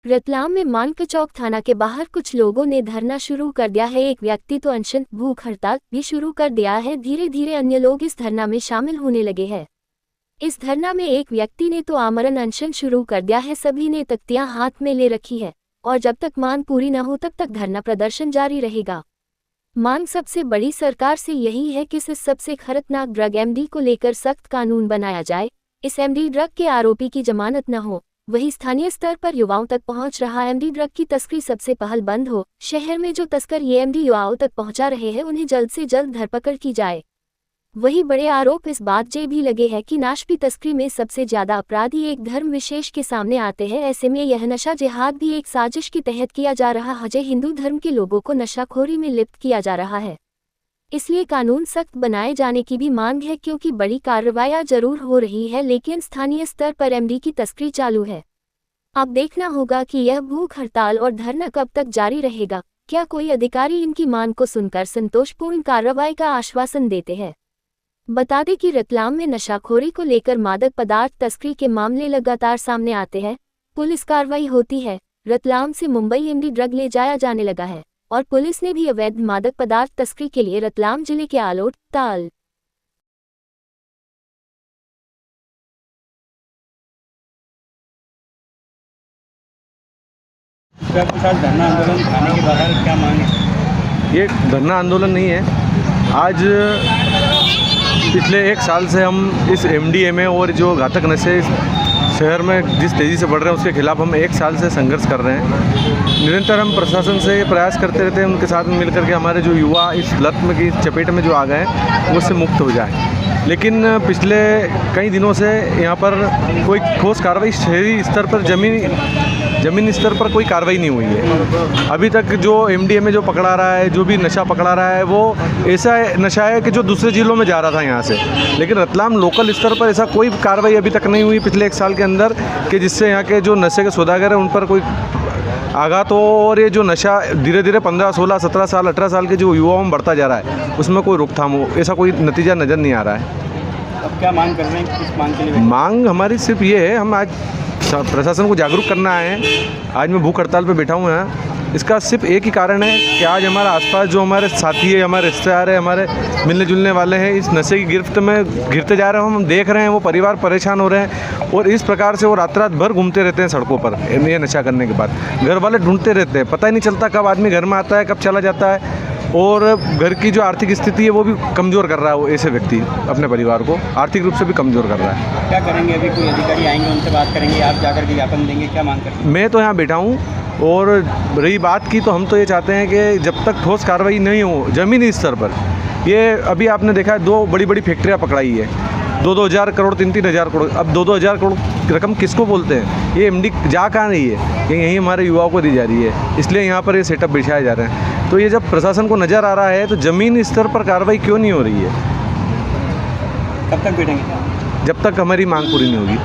रतलाम में मानकचौक थाना के बाहर कुछ लोगों ने धरना शुरू कर दिया है। एक व्यक्ति तो अनशन भूख हड़ताल भी शुरू कर दिया है। धीरे धीरे अन्य लोग इस धरना में शामिल होने लगे हैं। इस धरना में एक व्यक्ति ने तो आमरण अनशन शुरू कर दिया है। सभी ने तख्तियां हाथ में ले रखी है और जब तक मांग पूरी न हो तब तक धरना प्रदर्शन जारी रहेगा। मांग सबसे बड़ी सरकार से यही है कि इस सबसे खतरनाक ड्रग एमडी को लेकर सख्त कानून बनाया जाए। इस एमडी ड्रग के आरोपी की जमानत न हो। वही स्थानीय स्तर पर युवाओं तक पहुंच रहा एमडी ड्रग की तस्करी सबसे पहल बंद हो। शहर में जो तस्कर ये एमडी युवाओं तक पहुंचा रहे हैं उन्हें जल्द से जल्द धरपकड़ की जाए। वही बड़े आरोप इस बात जे भी लगे हैं कि नाशपी तस्करी में सबसे ज्यादा अपराधी एक धर्म विशेष के सामने आते हैं। ऐसे में यह नशा जिहाद भी एक साजिश के तहत किया जा रहा है। हिंदू धर्म के लोगों को नशाखोरी में लिप्त किया जा रहा है। इसलिए कानून सख्त बनाए जाने की भी मांग है, क्योंकि बड़ी कार्रवाइयां जरूर हो रही है लेकिन स्थानीय स्तर पर एमडी की तस्करी चालू है। अब देखना होगा कि यह भूख हड़ताल और धरना कब तक जारी रहेगा। क्या कोई अधिकारी इनकी मांग को सुनकर संतोषपूर्ण कार्रवाई का आश्वासन देते हैं। बता दें कि रतलाम में नशाखोरी को लेकर मादक पदार्थ तस्करी के मामले लगातार सामने आते हैं। पुलिस कार्रवाई होती है। रतलाम से मुंबई एमडी ड्रग ले जाया जाने लगा है और पुलिस ने भी अवैध मादक पदार्थ तस्करी के लिए रतलाम जिले के आलोट, ताल, धरना आंदोलन थाने के बाहर क्या मांग है? ये धरना आंदोलन नहीं है। आज पिछले 1 साल से हम इस एमडीएमए और जो घातक नशे शहर में जिस तेज़ी से बढ़ रहे हैं उसके खिलाफ हम 1 साल से संघर्ष कर रहे हैं। निरंतर हम प्रशासन से प्रयास करते रहते हैं उनके साथ में मिलकर के हमारे जो युवा इस लत में की चपेट में जो आ गए हैं वो उससे मुक्त हो जाए। लेकिन पिछले कई दिनों से यहाँ पर कोई ठोस कार्रवाई शहरी स्तर पर ज़मीनी स्तर पर कोई कार्रवाई नहीं हुई है। अभी तक जो एमडीएमए जो पकड़ा रहा है, जो भी नशा पकड़ा रहा है, वो ऐसा नशा है कि जो दूसरे जिलों में जा रहा था यहाँ से। लेकिन रतलाम लोकल स्तर पर ऐसा कोई कार्रवाई अभी तक नहीं हुई पिछले 1 साल के अंदर कि जिससे यहाँ के जो नशे के सौदागर हैं उन पर कोई आघात हो। और ये जो नशा धीरे धीरे 15, 16, 17 साल, 18 साल के जो युवाओं में बढ़ता जा रहा है उसमें कोई रोकथाम हो, ऐसा कोई नतीजा नज़र नहीं आ रहा है। अब क्या मांग कर रहे हैं? किस मांग के लिए? मांग हमारी सिर्फ ये है, हम आज प्रशासन को जागरूक करना है। आज मैं भूख हड़ताल पे बैठा हूँ यहाँ। इसका सिर्फ एक ही कारण है कि आज हमारे आसपास जो हमारे साथी है, हमारे रिश्तेदार है, हमारे मिलने जुलने वाले हैं, इस नशे की गिरफ्त में घिरते जा रहे हैं। हम देख रहे हैं वो परिवार परेशान हो रहे हैं और इस प्रकार से वो रात भर घूमते रहते हैं सड़कों पर। ये नशा करने के बाद घर वाले ढूंढते रहते हैं, पता ही नहीं चलता कब आदमी घर में आता है, कब चला जाता है। और घर की जो आर्थिक स्थिति है वो भी कमज़ोर कर रहा है। वो ऐसे व्यक्ति अपने परिवार को आर्थिक रूप से भी कमज़ोर कर रहा है। क्या करेंगे? अभी कोई अधिकारी आएंगे, उनसे बात करेंगे, आप जाकर के ज्ञापन देंगे, क्या मांग करेंगे? मैं तो यहाँ बैठा हूँ और रही बात की तो हम तो ये चाहते हैं कि जब तक ठोस कार्रवाई नहीं हो ज़मीनी स्तर पर। ये अभी आपने देखा है 2 बड़ी बड़ी फैक्ट्रियाँ पकड़ाई है, 2-2 हज़ार करोड़, 3-3 हज़ार करोड़। अब 2-2 हज़ार करोड़ रकम किसको बोलते हैं? ये एमडी जा कहाँ रही है? ये यहीं हमारे युवाओं को दी जा रही है, इसलिए यहाँ पर ये सेटअप बिछाए जा रहे हैं। तो ये जब प्रशासन को नज़र आ रहा है तो ज़मीनी स्तर पर कार्रवाई क्यों नहीं हो रही है? कब तक बैठेंगे? जब तक हमारी मांग पूरी नहीं होगी।